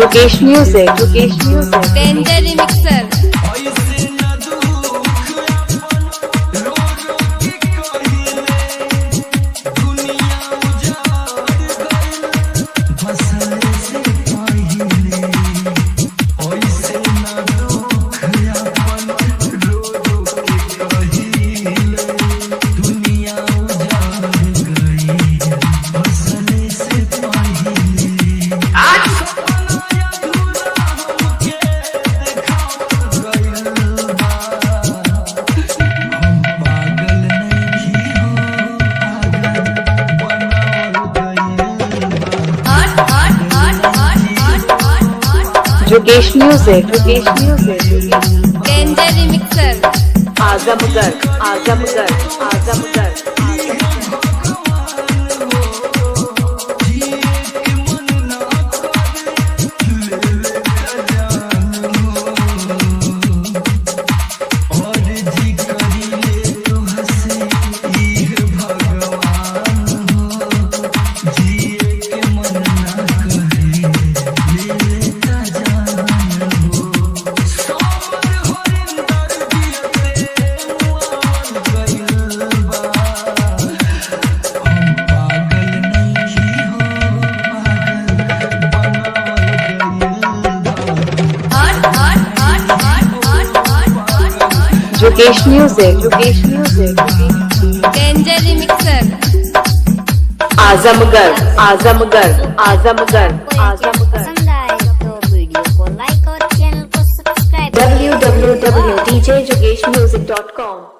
Jogesh Music, Danger Remixer. Jogesh Music, Danger Remixer. Azamgarh. Jogesh Music, Danger Remixer. Azamgarh. पसंद आए तो video को लाइक और चैनल को सब्सक्राइब www.djjogeshmusic.com